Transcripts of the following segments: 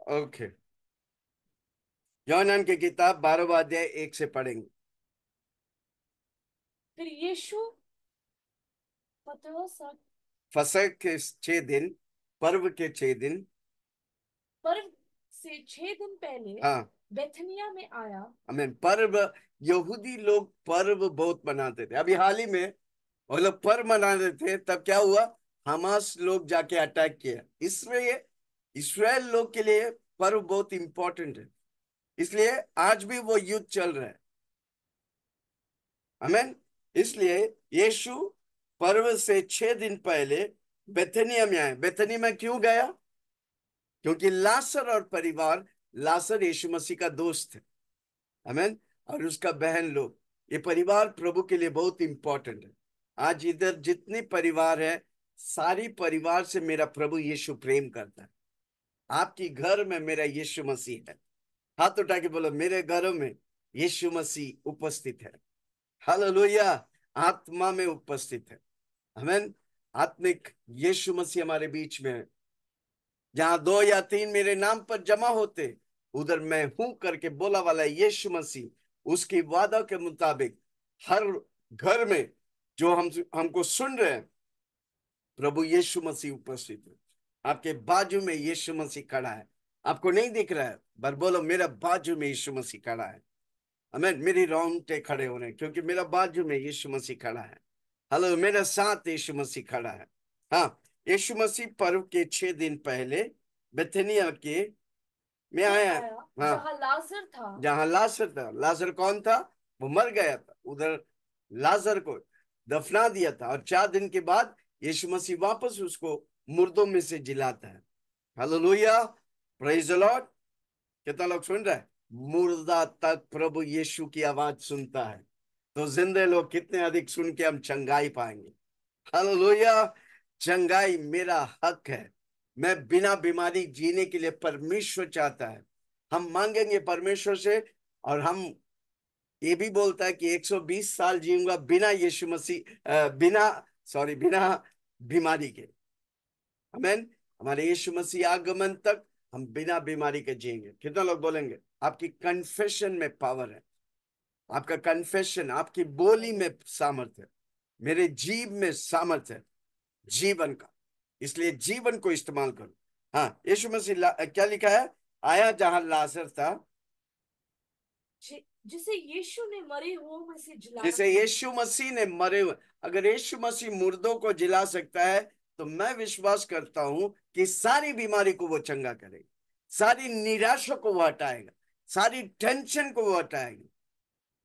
Okay. Yohanna की किताब 12वां अध्याय 1 से पढ़ेंगे। फिर यीशु पतरस और फसह के 6 दिन, पर्व के 6 दिन। पर्व से 6 दिन पहले हाँ, बेथनिया में आया। हमें पर्व, यहूदी लोग पर्व बहुत मनाते थे। अभी हाल ही में वो लोग पर्व मना रहे थे, तब क्या हुआ? हमास लोग जाके अटैक किया। इसलिए इसराइल लोग के लिए पर्व बहुत इंपॉर्टेंट है। इसलिए आज भी वो युद्ध चल रहा है। आमीन। इसलिए यीशु पर्व से 6 दिन पहले बेथनिया में आए। बेथनिया में क्यों गया? क्योंकि लासर और परिवार, लासर यीशु मसीह का दोस्त है। आमीन। और उसका बहन लोग, ये परिवार प्रभु के लिए बहुत इंपॉर्टेंट है। आज इधर जितने परिवार है, सारी परिवार से मेरा प्रभु यीशु प्रेम करता है। आपकी घर में मेरा यीशु मसीह है। हाथ उठा के बोलो, मेरे घरों में यीशु मसीह उपस्थित है। हालेलुया। आत्मा में उपस्थित है। आमीन। आत्मिक यीशु मसीह हमारे बीच में है। जहां 2 या 3 मेरे नाम पर जमा होते, उधर मैं हूं करके बोला वाला यीशु मसीह, उसकी वादा के मुताबिक हर घर में जो हमको सुन रहे हैं, प्रभु यीशु मसीह उपस्थित है। आपके बाजू में यीशु मसीह खड़ा है। आपको नहीं दिख रहा है, पर बोलो, मेरा बाजू में यीशु मसीह खड़ा है। हमें मेरी रोंगटे खड़े हो रहे हैं, क्योंकि मेरा बाजू में यीशु मसीह खड़ा है। हेलो, मेरे साथ यीशु मसीह खड़ा है। हाँ, यीशु मसीह पर्व के 6 दिन पहले बेथनिया के में में आया। आया हाँ, जहां लाजर था। जहां लाजर था। लाजर कौन था? वो मर गया था। उधर लाजर को दफना दिया था, और 4 दिन के बाद यीशु मसीह वापस उसको मुर्दों में से जिलाता है। Hallelujah, praise the Lord. कितना लोग सुन रहे हैं? मुर्दा तक प्रभु यीशु की आवाज सुनता है, तो जिंदे लोग कितने अधिक सुन के हम चंगाई पाएंगे। हालेलुया। चंगाई मेरा हक है। मैं बिना बीमारी जीने के लिए परमेश्वर चाहता है। हम मांगेंगे परमेश्वर से, और हम ये भी बोलता है कि 120 साल जीऊंगा बिना यीशु मसीह बिना, सॉरी, बिना बीमारी के। आमीन। हमारे यीशु मसीह आगमन तक हम बिना बीमारी के जिएंगे। कितना लोग बोलेंगे? आपकी कन्फेशन में पावर है। आपका कन्फेशन, आपकी बोली में सामर्थ्य है। मेरे जीव में सामर्थ्य है जीवन का। इसलिए जीवन को इस्तेमाल करो। हाँ, यीशु मसीह क्या लिखा है? आया जहां लाजर था, जिसे यीशु ने मरे हुओं में से जिलाया। जिसे यीशु मसीह ने मरे हुए। अगर यीशु मसीह मुर्दों को जिला सकता है, तो मैं विश्वास करता हूं कि सारी बीमारी को वो चंगा करेगा, सारी निराशा को वो हटाएगा, सारी टेंशन को वो हटाएगा।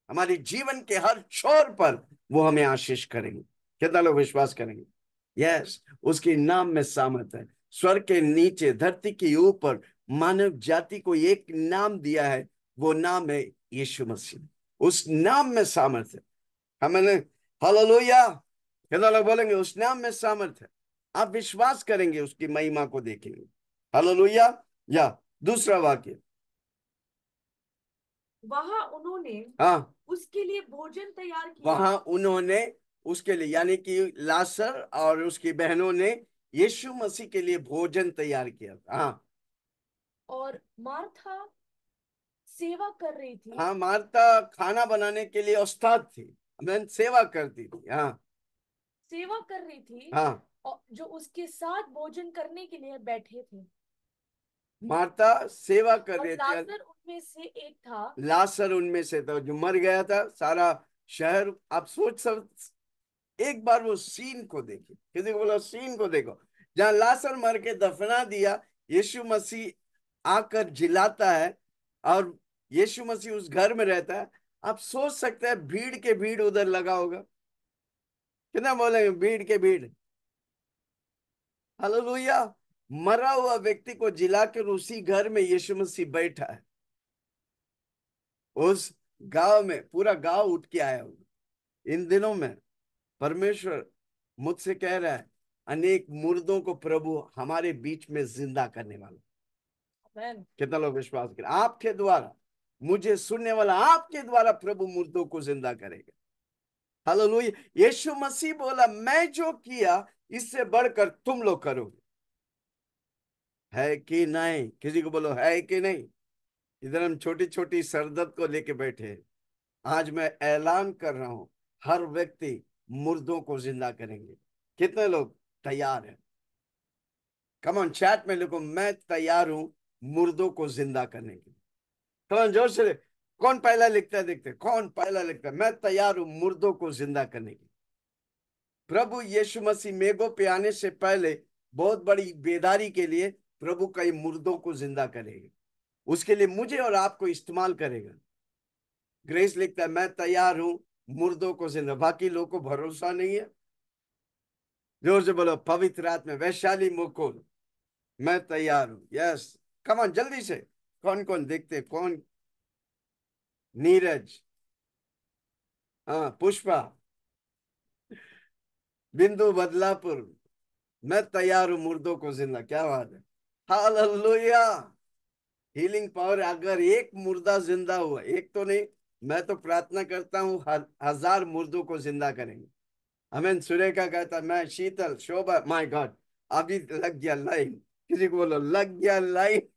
हमारे जीवन के हर छोर पर वो हमें आशीष करेंगे। कितना लोग विश्वास करेंगे? यस, उसके नाम में सामर्थ है। स्वर्ग के नीचे, धरती के ऊपर मानव जाति को एक नाम दिया है, वो नाम है यीशु मसीह। उस नाम में सामर्थ है। हमें, हालेलुया। कितना लोग बोलेंगे उस नाम में सामर्थ है? आप विश्वास करेंगे, उसकी महिमा को देखेंगे। हालेलुया। या दूसरा वाक्य। वहां उन्होंने हाँ, उसके लिए भोजन तैयार किया। वहां उन्होंने उसके लिए, यानी कि लासर और उसकी बहनों ने यीशु मसीह के लिए भोजन तैयार किया था। हाँ। और मार्था सेवा कर रही थी। हाँ, मार्ता खाना बनाने के लिए उस्ताद थी। मैं सेवा करती थी। हाँ। सेवा कर रही थी हाँ, और जो उसके साथ भोजन करने के लिए बैठे थे। मार्ता सेवा कर और रहे थे। लाजर उनमें से एक था। लासर उनमें से था जो मर गया था। सारा शहर, आप सोच सब, एक बार वो सीन को देखिए। किसी को बोला सीन को देखो, जहां लासर मर के दफना दिया, यीशु मसीह आकर जिलाता है, और यीशु मसीह उस घर में रहता है। आप सोच सकते हैं भीड़ के भीड़ उधर लगा होगा। कितना बोलेंगे? भीड़ के भीड़। हालेलुया। मरा हुआ व्यक्ति को जिलाकर उसी घर में यीशु मसीह बैठा है। उस गांव में पूरा गांव उठ के आया होगा इन दिनों में। परमेश्वर मुझसे कह रहा है, अनेक मुर्दों को प्रभु हमारे बीच में जिंदा करने वाला। आमेन। कितना लोग विश्वास करें? आपके द्वारा, मुझे सुनने वाला आपके द्वारा प्रभु मुर्दों को जिंदा करेगा। हालेलुया। यीशु मसीह बोला, मैं जो किया इससे बढ़कर तुम लोग करोगे। है कि नहीं? किसी को बोलो है कि नहीं। इधर हम छोटी छोटी सरदर्द को लेके बैठे हैं। आज मैं ऐलान कर रहा हूं, हर व्यक्ति मुर्दों को जिंदा करेंगे। कितने लोग तैयार हैं? कम ऑन, चैट में लिखो, मैं तैयार हूं मुर्दों को जिंदा करने के लिए। कम ऑन, जोर से कौन पहला लिखता है? देखते हैं कौन पहला लिखता है। मैं तैयार हूं मुर्दों को जिंदा करने के लिए। प्रभु यीशु मसीह मेघों पे आने से पहले बहुत बड़ी बेदारी के लिए प्रभु कई मुर्दों को जिंदा करेगा। उसके लिए मुझे और आपको इस्तेमाल करेगा। ग्रेस लिखता है, मैं तैयार हूं मुर्दों को जिंदा। बाकी लोगों को भरोसा नहीं है। जोर से बोलो, पवित्र आत्मा, वैशाली मुकुल, मैं तैयार हूं। यस, कम ऑन, जल्दी से। कौन कौन देखते? कौन? नीरज, हाँ, पुष्पा, बिंदु बदलापुर, मैं तैयार हूं मुर्दों को जिंदा। क्या बात है! हालेलुया! Healing power. अगर एक मुर्दा जिंदा हुआ, एक तो नहीं, मैं तो प्रार्थना करता हूं हजार मुर्दों को जिंदा करेंगे। हमें सुरेखा कहता, मैं शीतल, शोभा, माय गॉड, अभी लग गया लाइन। किसी को बोलो लग गया लाइन।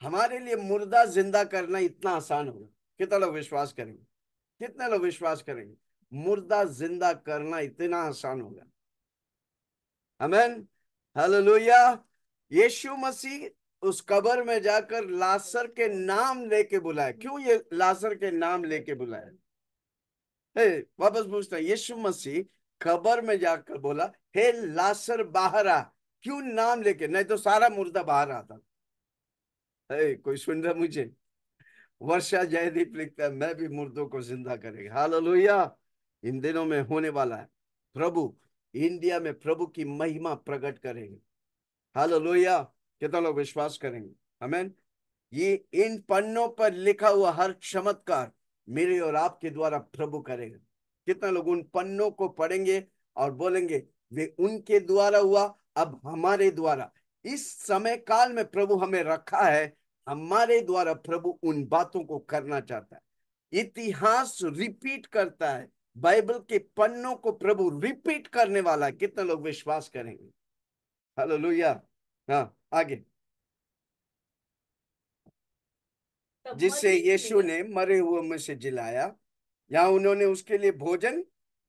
हमारे लिए मुर्दा जिंदा करना इतना आसान होगा। कितना लोग विश्वास करेंगे? कितने लोग विश्वास करेंगे मुर्दा जिंदा करना इतना आसान होगा? आमीन, हालेलुया। यीशु मसीह उस कब्र में जाकर लासर के नाम लेके बुलाया। क्यों ये लासर के नाम लेके बुलाया? वापस पूछता है, यीशु मसीह कब्र में जाकर बोला, हे लासर बाहर आ। क्यों नाम लेके? नहीं तो सारा मुर्दा बाहर आता। कोई सुन रहा मुझे? वर्षा जयदीप लिखता है, मैं भी मुर्दों को जिंदा करेगा। हालेलुया! इन दिनों में होने वाला है। प्रभु इंडिया में प्रभु की महिमा प्रकट करेंगे। हालेलुया! कितना लोग विश्वास करेंगे? आमीन। ये इन पन्नों पर लिखा हुआ हर चमत्कार मेरे और आपके द्वारा प्रभु करेगा। कितना लोग उन पन्नों को पढ़ेंगे और बोलेंगे, वे उनके द्वारा हुआ, अब हमारे द्वारा। इस समय काल में प्रभु हमें रखा है, हमारे द्वारा प्रभु उन बातों को करना चाहता है। इतिहास रिपीट करता है। बाइबल के पन्नों को प्रभु रिपीट करने वाला है। कितने लोग विश्वास करेंगे? हालेलुया! हाँ, आगे। तब जिससे मरियम यीशु ने ने मरे हुए में से जिलाया। यहाँ उन्होंने उसके लिए भोजन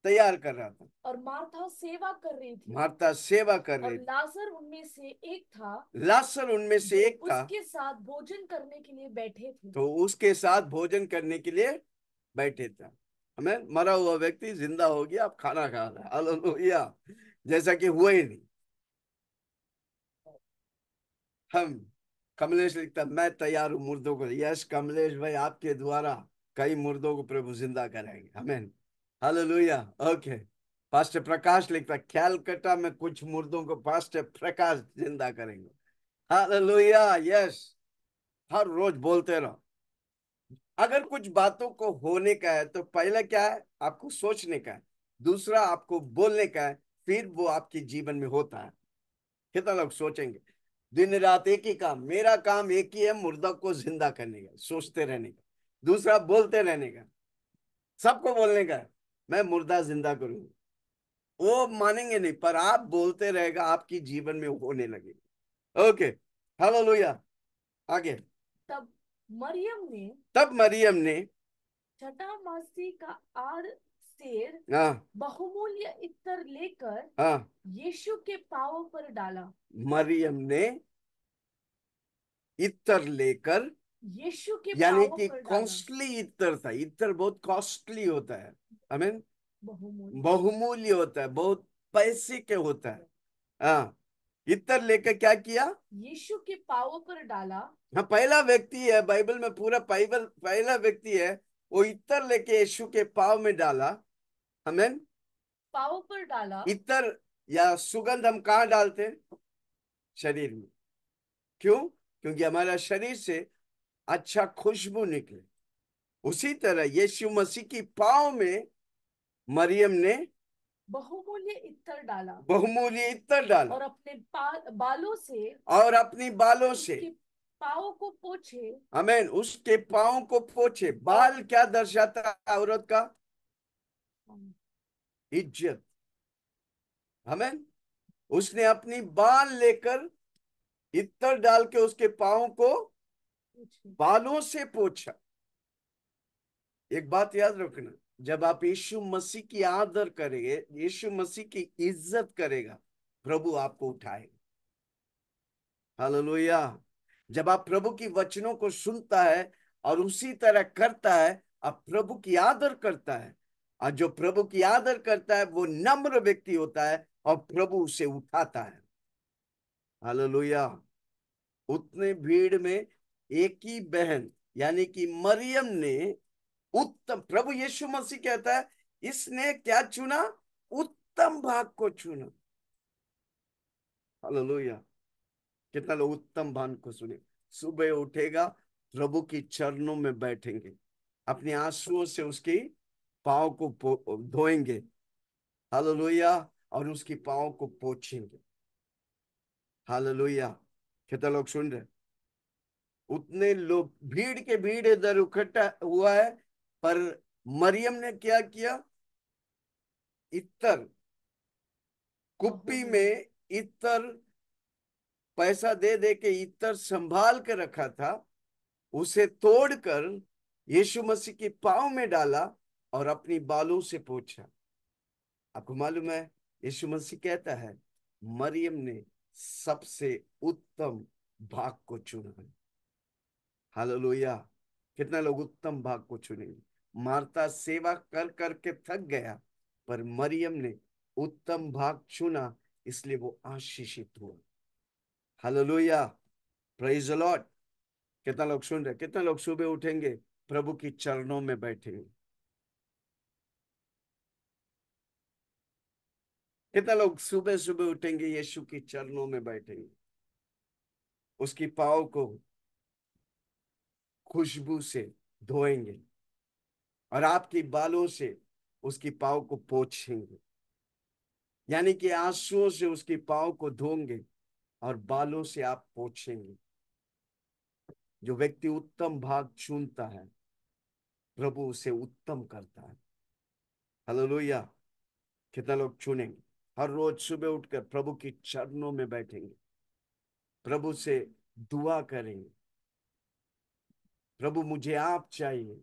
तैयार कर रहा था। और मार्था सेवा कर रही थी। मार्ता सेवा कर और रही थी। लाजर उनमें से एक था लासर उनमें जो से एक था, उसके साथ भोजन करने के लिए बैठे थे। तो उसके साथ भोजन करने के लिए बैठे था। हमें मरा हुआ व्यक्ति जिंदा हो गया, अब खाना खा रहा है। हालेलुया! जैसा कि हुआ ही नहीं। हम, कमलेश लिखता, मैं तैयार हूं मुर्दों को। यस कमलेश भाई, आपके द्वारा कई मुर्दों को प्रभु जिंदा कराएंगे। हमें, हालेलुया। ओके। पास्टर प्रकाश लिखता, कैलकटा में कुछ मुर्दों को पास्टर प्रकाश जिंदा करेंगे। हालेलुया! यस, हर रोज बोलते रहो। अगर कुछ बातों को होने का है तो पहला क्या है? आपको सोचने का है। दूसरा आपको बोलने का है। फिर वो आपके जीवन में होता है। कितना लोग सोचेंगे? दिन रात एक ही काम, मेरा काम एक ही है, मुर्दा को जिंदा करने का, सोचते रहने का। दूसरा बोलते रहने का, सबको बोलने का है, मैं मुर्दा जिंदा करूंगा। वो मानेंगे नहीं, पर आप बोलते रहेगा, आपकी जीवन में होने लगेगा। Okay, hallelujah. आगे। तब मरियम ने तब मरियम ने, जटामासी का आड़ सेर हाँ बहुमूल्य इत्र लेकर हाँ, यीशु के पांवों पर डाला। मरियम ने इत्र लेकर, यीशु के यानी पांवों कि पर डाला। कॉस्टली इत्र था। इत्र बहुत कॉस्टली होता है। आई मीन, बहुमूल्य। बहुमूल्य होता है, बहुत पैसे के होता है। हाँ, इत्र लेकर क्या किया? यीशु के पांवों पर डाला। हाँ, पहला व्यक्ति है बाइबल में, पूरा बाइबल पहला व्यक्ति है, वो इत्र लेके यीशु के पाँव में डाला। हमें पांवों पर डाला। इत्र या सुगंध हम कहाँ डालते हैं? शरीर में। क्यों? क्योंकि हमारा शरीर से अच्छा खुशबू निकले। उसी तरह यीशु मसीह की पाँव में मरियम ने बहुमूल्य इत्र डाला। बहुमूल्य इत्र डाला और अपने बालों से और अपनी बालों से, उसके पांवों को पोंछे। हमें उसके पाँव को पोछे। बाल क्या दर्शाता है औरत का? इज्जत। हमें उसने अपनी बाल लेकर इत्र डाल के उसके पांव को बालों से पोंछा। एक बात याद रखना, जब आप यीशु मसीह की आदर करेंगे, यीशु मसीह की इज्जत करेगा, प्रभु आपको उठाएगा। हालेलुया। जब आप प्रभु की वचनों को सुनता है और उसी तरह करता है, अब प्रभु की आदर करता है, और जो प्रभु की आदर करता है वो नम्र व्यक्ति होता है और प्रभु उसे उठाता है। हालेलुया। उतने भीड़ में एक ही बहन यानी कि मरियम ने उत्तम, प्रभु यीशु मसीह कहता है इसने क्या चुना? उत्तम भाग को चुना। हालेलुया। कितना लोग उत्तम भाग को सुने? सुबह उठेगा, प्रभु की चरणों में बैठेंगे, अपने आंसुओं से उसकी पांव को धोएंगे। हालेलुया। और उसकी पांव को पोंछेंगे। हालेलुया। कितना लोग सुन रहे? उतने लोग, भीड़ के भीड़ इधर इकट्ठा हुआ है, पर मरियम ने क्या किया? इत्तर, कुप्पी में इत्तर, पैसा दे दे के इत्तर संभाल के रखा था, उसे तोड़कर यीशु मसीह के पांव में डाला और अपनी बालों से पोंछा। आपको मालूम है, यीशु मसीह कहता है मरियम ने सबसे उत्तम भाग को चुना है। हालेलुया। कितना लोग उत्तम भाग को चुनेंगे? मार्ता सेवा कर करके थक गया, पर मरियम ने उत्तम भाग चुना, इसलिए वो आशीषित हुआ। हालेलुया। Praise the Lord. कितना लोग सुन रहे? कितना लोग सुबह उठेंगे, प्रभु की चरणों में बैठेंगे? कितना लोग सुबह सुबह उठेंगे, यीशु की चरणों में बैठेंगे, उसकी पाँव को खुशबू से धोएंगे और आपकी बालों से उसकी पाँव को पोंछेंगे, यानी कि आंसुओं से उसकी पाँव को धोंगे और बालों से आप पोंछेंगे। जो व्यक्ति उत्तम भाग चुनता है, प्रभु उसे उत्तम करता है। हालेलुया। कितना लोग चुनेंगे? हर रोज सुबह उठकर प्रभु की चरणों में बैठेंगे, प्रभु से दुआ करेंगे, प्रभु मुझे आप चाहिए,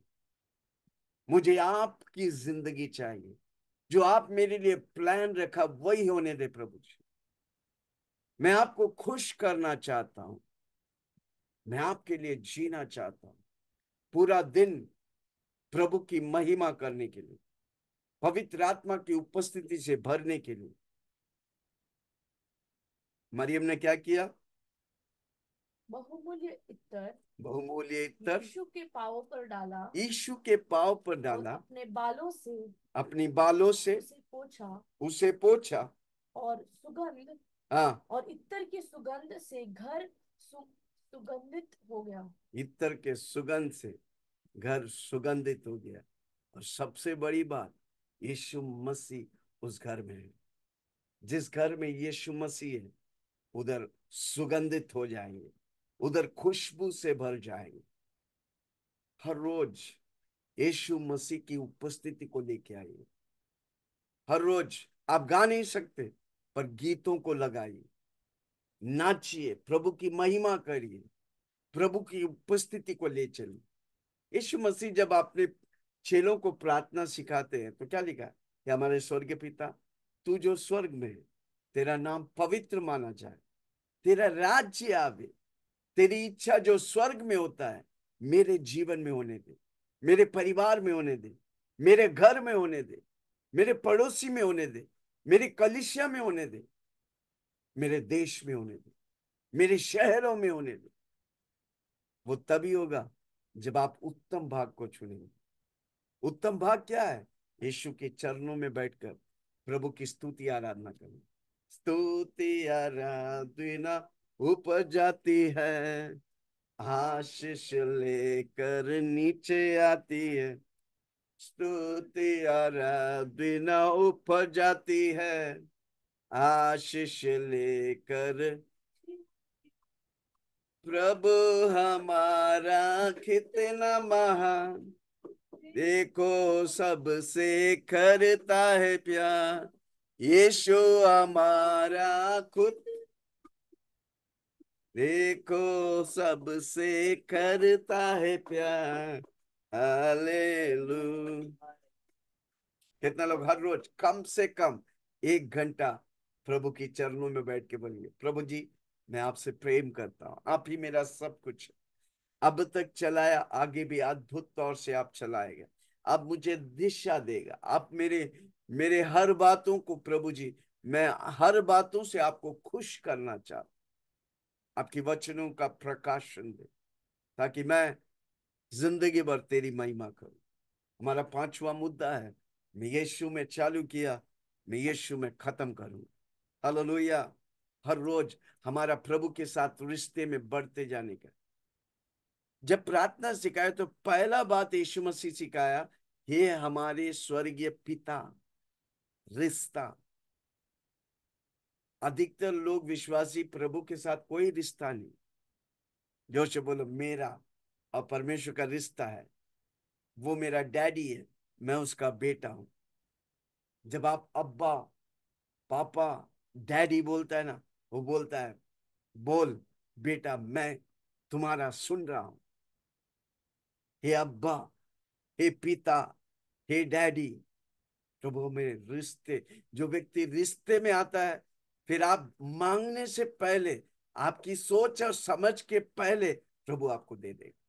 मुझे आपकी जिंदगी चाहिए, जो आप मेरे लिए प्लान रखा वही होने दे प्रभु जी। मैं आपको खुश करना चाहता हूं, मैं आपके लिए जीना चाहता हूं, पूरा दिन प्रभु की महिमा करने के लिए, पवित्र आत्मा की उपस्थिति से भरने के लिए। मरियम ने क्या किया? बहुमूल्य इत्र बहुमूल्य इत्र यीशु के पांवों पर डाला यीशु के पांव पर और डाला, अपने बालों से अपनी बालों से उसे पोंछा उसे पोंछा। और सुगंध हाँ, और इत्र की सुगंध से घर सुगंधित हो गया। इत्र के सुगंध से घर सुगंधित हो गया। और सबसे बड़ी बात, यीशु मसीह उस घर में है। जिस घर में यीशु मसीह है, उधर सुगंधित हो जाएंगे, उधर खुशबू से भर जाएंगे। हर रोज यीशु मसीह की उपस्थिति को लेके आइए। हर रोज आप गा नहीं सकते, पर गीतों को लगाइए, नाचिए, प्रभु की महिमा करिए, प्रभु की उपस्थिति को ले चलिए। यीशु मसीह जब अपने चेलों को प्रार्थना सिखाते हैं तो क्या लिखा है? कि हमारे स्वर्गीय पिता, तू जो स्वर्ग में है, तेरा नाम पवित्र माना जाए, तेरा राज्य आवे, तेरी इच्छा जो स्वर्ग में होता है मेरे जीवन में होने दे, मेरे परिवार में होने दे, मेरे घर में होने दे, मेरे पड़ोसी में होने दे, मेरी कलीसिया में होने दे, मेरे देश में होने दे, मेरे शहरों में होने दे। वो तभी होगा जब आप उत्तम भाग को चुनेंगे। उत्तम भाग क्या है? यीशु के चरणों में बैठकर प्रभु की स्तुति आराधना करना। स्तुति आराधना ऊपर जाती है, आशीष लेकर नीचे आती है। स्तुति आराधना ऊपर जाती है, आशीष लेकर। प्रभु हमारा कितना महान, देखो सबसे करता है प्यार, यीशु हमारा खुद, देखो सबसे करता है प्यार। हालेलुया। कितना लोग हर रोज कम से कम 1 घंटा प्रभु की चरणों में बैठ के बोलिए, प्रभु जी मैं आपसे प्रेम करता हूँ, आप ही मेरा सब कुछ। अब तक चलाया, आगे भी अद्भुत तौर से आप चलाएगा। आप मुझे दिशा देगा। आप मेरे मेरे हर बातों को प्रभु जी, मैं हर बातों से आपको खुश करना चाहता। आपकी वचनों का प्रकाशन दे, ताकि मैं जिंदगी भर तेरी महिमा करूं। हमारा 5वां मुद्दा है, मैं यीशु में चालू किया, मैं यीशु में खत्म करूं। हालेलुया। हर रोज हमारा प्रभु के साथ रिश्ते में बढ़ते जाने का। जब प्रार्थना सिखाए तो पहला बात यीशु मसीह सिखाया, ये हमारे स्वर्गीय पिता। रिश्ता। अधिकतर लोग विश्वासी प्रभु के साथ कोई रिश्ता नहीं। जो से बोलो, मेरा और परमेश्वर का रिश्ता है, वो मेरा डैडी है, मैं उसका बेटा हूं। जब आप अब्बा, पापा, डैडी बोलता है ना, वो बोलता है, बोल बेटा मैं तुम्हारा सुन रहा हूं। हे अब्बा, हे पिता, हे डैडी। प्रभु में रिश्ते, जो व्यक्ति रिश्ते में आता है, फिर आप मांगने से पहले, आपकी सोच और समझ के पहले प्रभु आपको दे देगा।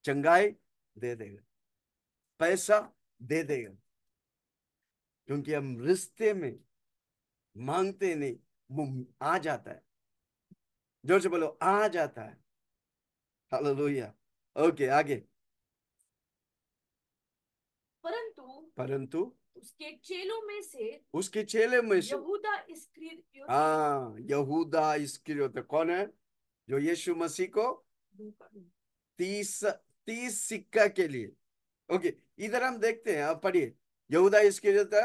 चंगाई दे देगा, पैसा दे देगा, क्योंकि हम रिश्ते में मांगते नहीं, वो आ जाता है। जोर से बोलो, आ जाता है। हालेलुया। ओके, आगे। परंतु परंतु उसके चेलों में से उसके चेले में से, यहूदा इस्करियोती हाँ, यहूदा इस्करियोती कौन है? जो यीशु मसीह को धोखा 30 30 सिक्का के लिए, ओके, इधर हम देखते हैं, आप पढ़िए। यहूदा इस्करियोती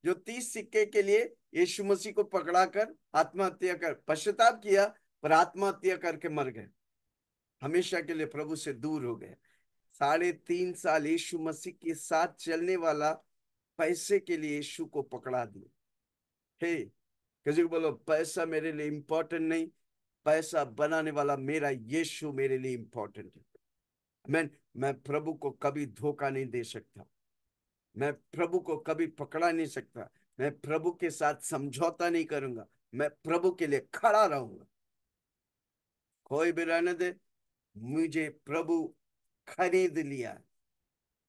जो 30 सिक्के के लिए यीशु मसीह को पकड़ाकर आत्महत्या कर, पश्चाताप किया, पर आत्महत्या करके मर गए। हमेशा के लिए प्रभु से दूर हो गए। 3.5 साल यीशु मसीह के साथ चलने वाला पैसे के लिए यीशु को पकड़ा दिया। हे, किसी को बोलो, पैसा मेरे लिए इंपॉर्टेंट नहीं, पैसा बनाने वाला मेरा यीशु मेरे लिए इंपॉर्टेंट है। मैं प्रभु को कभी धोखा नहीं दे सकता, मैं प्रभु को कभी पकड़ा नहीं सकता, मैं प्रभु के साथ समझौता नहीं करूंगा, मैं प्रभु के लिए खड़ा रहूंगा। कोई भी रहने दे, मुझे प्रभु खरीद लिया।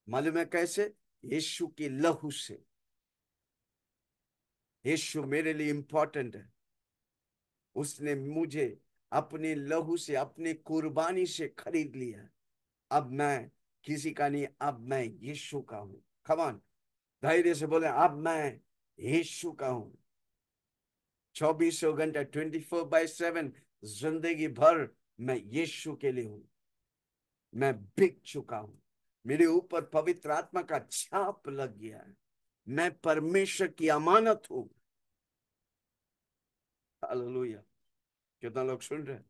मालूम है कैसे? यीशु के लहू से। यीशु मेरे लिए इंपॉर्टेंट है। उसने मुझे अपने लहू से, अपनी कुर्बानी से खरीद लिया। अब मैं किसी का नहीं, अब मैं यीशु का हूं। कमान, धैर्य से बोले, अब मैं यीशु का हूं। 24 घंटा 24/7 जिंदगी भर मैं यीशु के लिए हूं। मैं बिक चुका हूं, मेरे ऊपर पवित्र आत्मा का छाप लग गया है। मैं परमेश्वर की अमानत हूं। हालेलुया। कितना लोग सुन रहे हैं?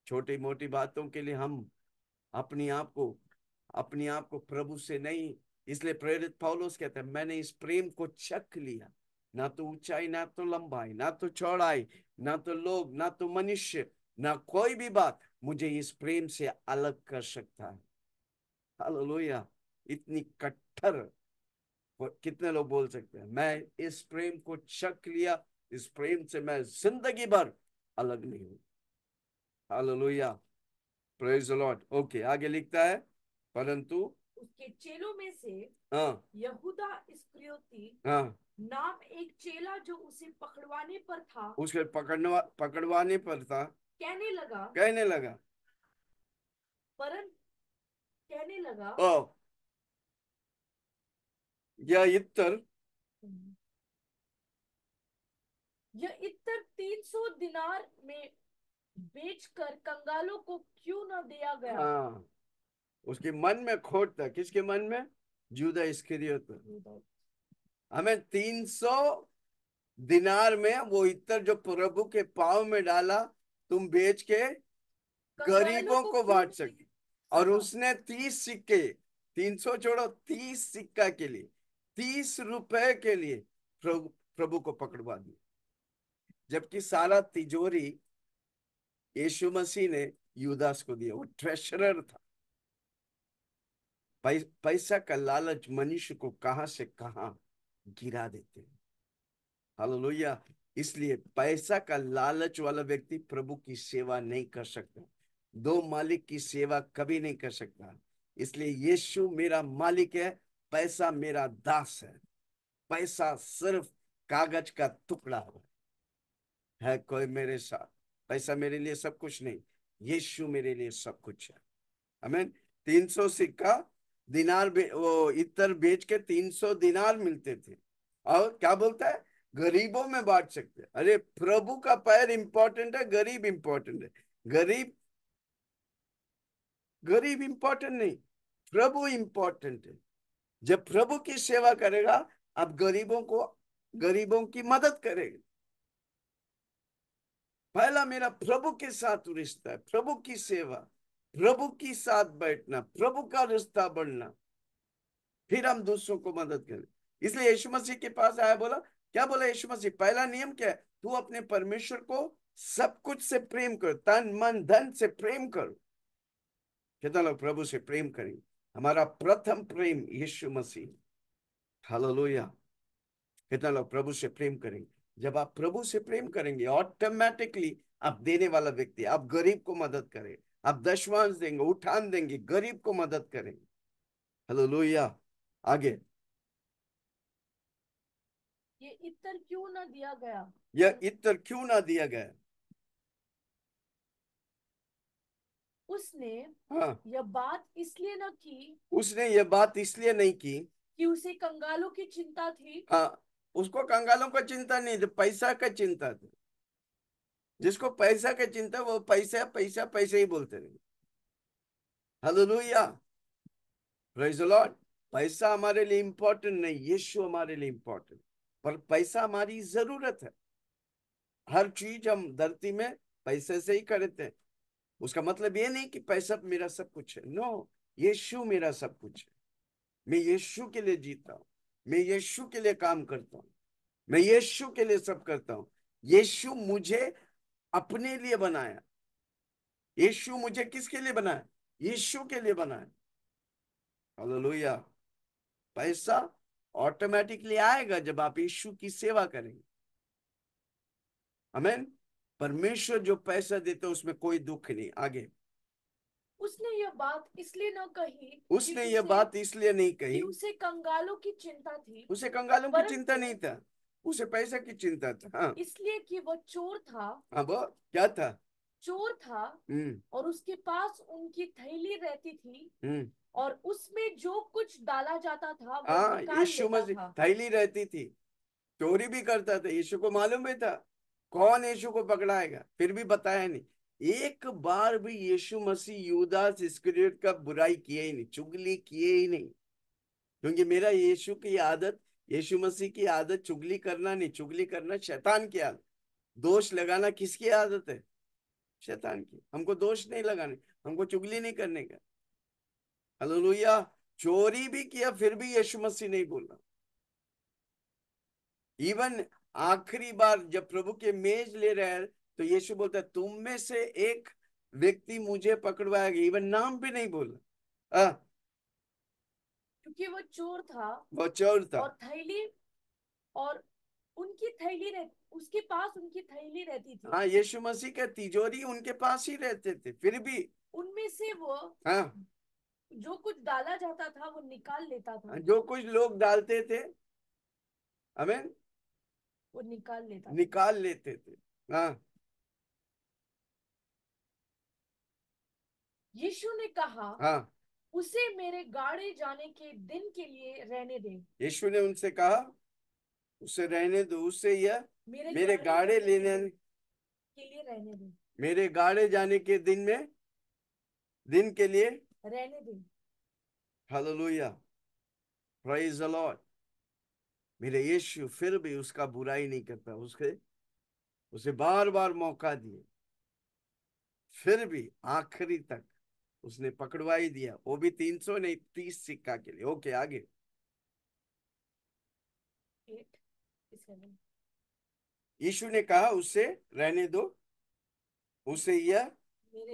छोटी मोटी बातों के लिए हम अपनी आप को अपने आप को प्रभु से नहीं, इसलिए प्रेरित पौलुस कहते हैं, मैंने इस प्रेम को चख लिया, ना तो ऊंचाई, ना तो लंबाई, ना तो चौड़ाई, ना तो लोग, ना तो मनुष्य, ना कोई भी बात मुझे इस प्रेम से अलग कर सकता है। हालेलुया। इतनी कट्टर कितने लोग बोल सकते हैं, मैं इस प्रेम को चख लिया, इस प्रेम से मैं जिंदगी भर अलग नहीं हूं। Hallelujah. Praise the Lord. Okay, आगे लिखता है, परंतु उसके चेलों में से हाँ, यहूदा इस्करियोती हाँ, नाम एक चेला जो उसे पकड़वाने पर था, उसके पकड़वाने पर था, कहने लगा कहने लगा, परन कहने लगा ओ, यह इत्तर यह इत्तर 300 दिनार में बेचकर कंगालों को क्यों न दिया गया। हाँ, उसके मन में खोट था। किसके मन में? जूदा इस्करियोत। हमें 300 दिनार में वो इत्तर जो प्रभु के पाँव में डाला, तुम बेच के कंगालों गरीबों को को क्यों बांट सके। और उसने 30 सिक्के, 300 छोड़ो, 30 सिक्का के लिए, 30 रुपए के लिए प्रभु प्रभु को पकड़वा दिया, जबकि सारा तिजोरी यीशु मसीह ने यूदास को दिया। वो ट्रेशरर था। पैसा का लालच मनुष्य को कहां से कहां गिरा देते हैं। हालेलुया। इसलिए पैसा का लालच वाला व्यक्ति प्रभु की सेवा नहीं कर सकता, दो मालिक की सेवा कभी नहीं कर सकता। इसलिए यीशु मेरा मालिक है, पैसा मेरा दास है। पैसा सिर्फ कागज का टुकड़ा है कोई मेरे साथ। पैसा मेरे लिए सब कुछ नहीं, यीशु मेरे लिए सब कुछ है। हमें 300 सिक्का दिनार वो इत्र बेच के 300 दिनार मिलते थे। और क्या बोलता है, गरीबों में बांट सकते हैं। अरे प्रभु का पैर इंपॉर्टेंट है, गरीब इंपॉर्टेंट है? गरीब गरीब इंपॉर्टेंट नहीं, प्रभु इंपॉर्टेंट है। जब प्रभु की सेवा करेगा, अब गरीबों की मदद करेगा। पहला मेरा प्रभु के साथ रिश्ता है, प्रभु की सेवा, प्रभु के साथ बैठना, प्रभु का रिश्ता बढ़ना, फिर हम दूसरों को मदद करें। इसलिए यीशु मसीह के पास आया, बोला क्या? बोला यीशु मसीह, पहला नियम क्या है? तू अपने परमेश्वर को सब कुछ से प्रेम कर, तन मन धन से प्रेम कर। कितना लोग प्रभु से प्रेम करेंगे? हमारा प्रथम प्रेम यीशु मसीह। हालेलुया। कितना लोग प्रभु से प्रेम करेंगे? जब आप प्रभु से प्रेम करेंगे, ऑटोमेटिकली आप देने वाला व्यक्ति, आप गरीब को मदद करें, आप दशवांश देंगे, उठान देंगे, गरीब को मदद करेंगे। हालेलुया। आगे, ये इत्र क्यों न दिया गया? यह इत्र क्यों ना दिया गया? उसने हाँ, यह बात इसलिए न की उसने ये बात इसलिए नहीं की कि उसे कंगालों की चिंता थी। हाँ, उसको कंगालों का चिंता नहीं थी, पैसा का चिंता थी। जिसको पैसा का चिंता, वो पैसा पैसा पैसा ही बोलते रहे। Hallelujah, praise the Lord. पैसा हमारे लिए इंपॉर्टेंट नहीं, यीशु हमारे लिए इंपॉर्टेंट। पर पैसा हमारी जरूरत है। हर चीज हम धरती में पैसे से ही करते हैं। उसका मतलब ये नहीं कि पैसा मेरा सब कुछ है। नो, यीशु मेरा सब कुछ है। मैं यीशु के लिए जीता हूँ, मैं यीशु के लिए काम करता हूँ, मैं यीशु के लिए सब करता हूँ। यीशु मुझे अपने लिए बनाया। यीशु मुझे किसके लिए बनाया? यीशु के लिए बनाया। हालेलुया। पैसा ऑटोमेटिकली आएगा जब आप यीशु की सेवा करेंगे। आमीन। परमेश्वर जो पैसा देते उसमें कोई दुख नहीं। आगे, उसने यह बात इसलिए न कही उसने ये बात इसलिए नहीं कि कही, उसे कंगालों की चिंता थी, उसे कंगालों की चिंता परंतु नहीं था, उसे पैसा की चिंता था। हाँ, इसलिए कि वह चोर था। हाँ, वो क्या था? चोर था हम्म, और उसके पास उनकी थैली रहती थी, हम्म। और उसमें जो कुछ डाला जाता था वह हाँ, निकाल यीशु लेता मसीह था। थैली रहती थी, चोरी भी करता था। यीशु को मालूम भी था कौन यीशु को पकड़ाएगा, फिर भी बताया नहीं। एक बार भी यीशु मसीह यूदास इस्करियोत का बुराई किए ही नहीं, चुगली किए ही नहीं। क्योंकि मेरा यीशु मसीह की आदत चुगली करना नहीं। चुगली करना शैतान की आदत। दोष लगाना किसकी आदत है? शैतान की। हमको दोष नहीं लगाने, हमको चुगली नहीं करने का। हालेलुया। चोरी भी किया फिर भी यीशु मसीह नहीं बोला। इवन आखिरी बार जब प्रभु के मेज ले रहे हैं, तो यीशु बोलता है तुम में से एक व्यक्ति मुझे पकड़वाएगा। इवन नाम भी नहीं बोला। क्योंकि वह चोर था वो चोर था। और थैली और उसके पास उनकी थैली रहती थी। हाँ, यीशु मसीह का तिजोरी उनके पास ही रहते थे, फिर भी उनमें से वो हाँ, जो कुछ डाला जाता था वो निकाल लेता था। जो कुछ लोग डालते थे, हमें वो निकाल लेता था। निकाल लेते थे। हाँ, यीशु ने कहा, हाँ। उसे मेरे गाड़े जाने के दिन के लिए रहने दे। यीशु ने उनसे कहा उसे रहने दो, उससे यह मेरे मेरे गाड़े गाड़े जाने लेने, के लिए रहने दे। मेरे गाड़े जाने के दिन के लिए रहने दे। Hallelujah, praise the lord. मेरे यीशु फिर भी उसका बुराई नहीं करता। उसे बार बार मौका दिए, फिर भी आखिरी तक उसने पकड़वा ही दिया। वो भी 300 नहीं, 30 सिक्का के लिए। ओके, आगे। 8 इसके में यीशु ने कहा उसे रहने दो, उसे यह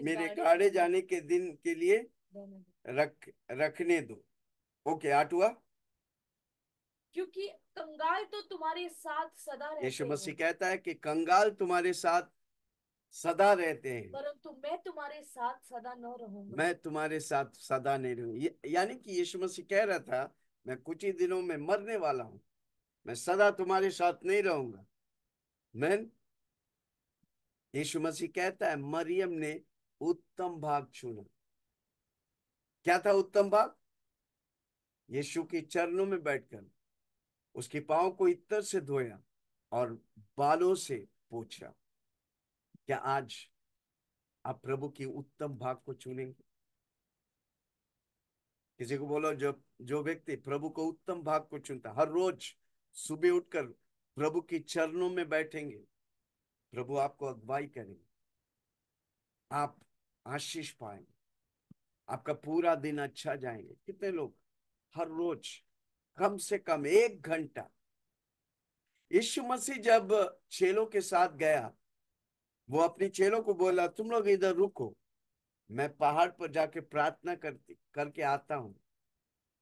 मेरे गाड़े जाने के दिन के लिए रहने दो। रखने दो। ओके, 8वां। क्योंकि कंगाल तो तुम्हारे साथ सदा यीशु रहते मसीह हैं, कहता है कि कंगाल तुम्हारे साथ सदा रहते हैं, परंतु मैं तुम्हारे साथ सदा न रहूंगा। मैं तुम्हारे साथ सदा नहीं रहूं। यानी कि यीशु मसीह कह रहा था मैं कुछ ही दिनों में मरने वाला हूं, मैं सदा तुम्हारे साथ नहीं रहूंगा। मैं यीशु मसीह कहता है मरियम ने उत्तम भाग चुना। क्या था उत्तम भाग? यीशु के चरणों में बैठकर उसके पांव को इत्तर से धोया और बालों से पोंछा। क्या आज आप प्रभु की उत्तम भाग को चुनेंगे? किसी को बोलो, जो जो व्यक्ति प्रभु को उत्तम भाग को चुनता, हर रोज सुबह उठकर प्रभु के चरणों में बैठेंगे, प्रभु आपको अगुवाई करेंगे, आप आशीष पाएंगे, आपका पूरा दिन अच्छा जाएंगे। कितने लोग हर रोज कम से कम 1 घंटा, यीशु मसीह जब चेलों के साथ गया, वो अपने चेलों को बोला तुम लोग इधर रुको, मैं पहाड़ पर जाके प्रार्थना करके आता हूं।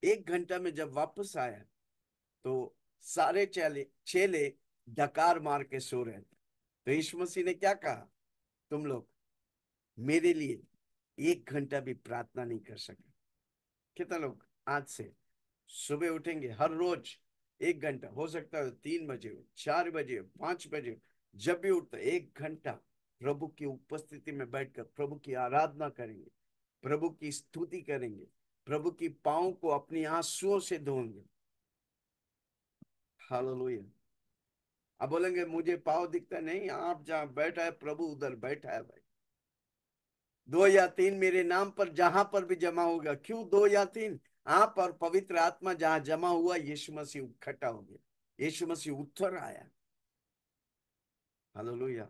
1 घंटा में जब वापस आया तो सारे चेले चेले डकार मार के सो रहे थे। तो यीशु मसीह ने क्या कहा? तुम लोग मेरे लिए 1 घंटा भी प्रार्थना नहीं कर सके? कितना लोग आज से सुबह उठेंगे हर रोज 1 घंटा, हो सकता है 3 बजे हो, 4 बजे हो, 5 बजे हो, जब भी उठता 1 घंटा प्रभु की उपस्थिति में बैठकर प्रभु की आराधना करेंगे, प्रभु की स्तुति करेंगे, प्रभु की पांव को अपनी आंसुओं से धोएंगे। हालेलुया। अब बोलेंगे मुझे पाँव दिखता नहीं, आप जहां बैठा है प्रभु उधर बैठा है भाई। 2 या 3 मेरे नाम पर जहां पर भी जमा होगा। क्यों 2 या 3? आप और पवित्र आत्मा जहां जमा हुआ, यीशु मसीह इकट्ठा हो गया, यीशु मसीह उतर आया। हालेलुया।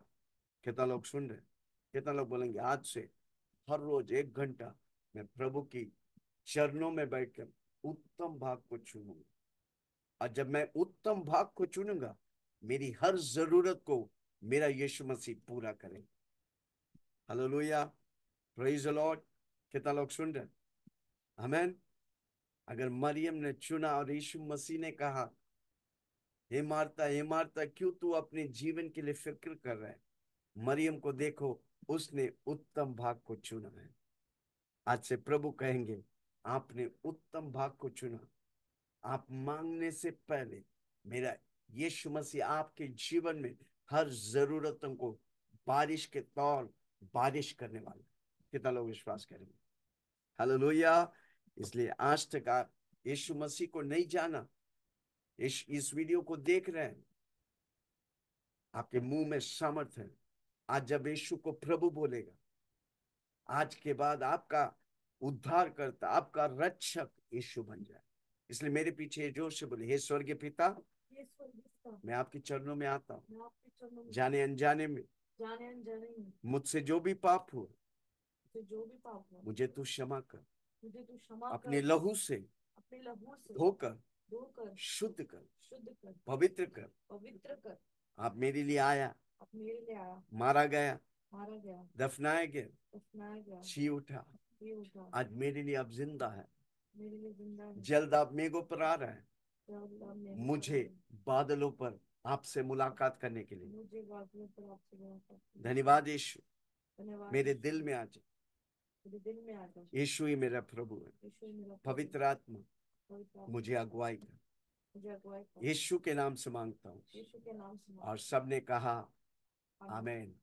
कितना लोग सुन रहे? कितना लोग बोलेंगे आज से हर रोज 1 घंटा मैं प्रभु की चरणों में बैठकर उत्तम भाग को चुनूंगा, और जब मैं उत्तम भाग को चुनूंगा मेरी हर जरूरत को मेरा यीशु मसीह पूरा करेगा। Hallelujah, praise the Lord. कितना लोग सुन रहे? आमीन। अगर मरियम ने चुना और यीशु मसीह ने कहा हे मार्ता क्यों तू अपने जीवन के लिए फिक्र कर रहा है, मरियम को देखो, उसने उत्तम भाग को चुना है। आज से प्रभु कहेंगे आपने उत्तम भाग को चुना। आप मांगने से पहले मेरा यीशु मसीह आपके जीवन में हर जरूरतों को बारिश के तौर बारिश करने वाला। कितना लोग विश्वास करेंगे? हालेलुया। इसलिए आज तक आप यीशु मसीह को नहीं जाना, इस वीडियो को देख रहे हैं, आपके मुंह में सामर्थ है। आज जब यीशु को प्रभु बोलेगा, आज के बाद आपका उद्धार करता, आपका रक्षक यीशु बन जाए। इसलिए मेरे पीछे जोर से बोले, हे स्वर्गीय पिता, ये स्वर्गस्थ, मैं आपके चरणों में आता हूँ, मैं आपके चरणों में जाने अनजाने में जाने अनजाने में मुझसे जो भी पाप हो से जो भी पाप हो मुझे तू क्षमा कर, मुझे तू क्षमा अपने कर, लहू से अपने लहू से धोकर धोकर शुद्ध कर, शुद्ध कर, पवित्र कर। पवित्र कर। आप मेरे लिए आया, अब मेरे लिए आया, मारा गया, मारा गया, दफनाया गया, दफनाया गया, जी उठा, ये उठा, आज मेरे लिए अब जिंदा है, मेरे लिए जिंदा है, जल्द आप मेरे पर आ रहा है, जल्द अब मेरे मुझे बादलों पर आपसे मुलाकात करने के लिए। मुझे बादलों पर आपसे मुलाकात करनी। धन्यवाद यीशु, धन्यवाद मेरे यीशु, दिल में आ जा। मेरे दिल में आ जा। यीशु ही मेरा प्रभु है। यीशु मेरा प्रभु, पवित्र आत्मा पवित्र आत्मा, मुझे अगुवाई कर। मुझे अगुवाई कर। यीशु के नाम से मांगता हूँ, यीशु के नाम से और मांगता सबने कहा हूँ। आमीन। आमीन।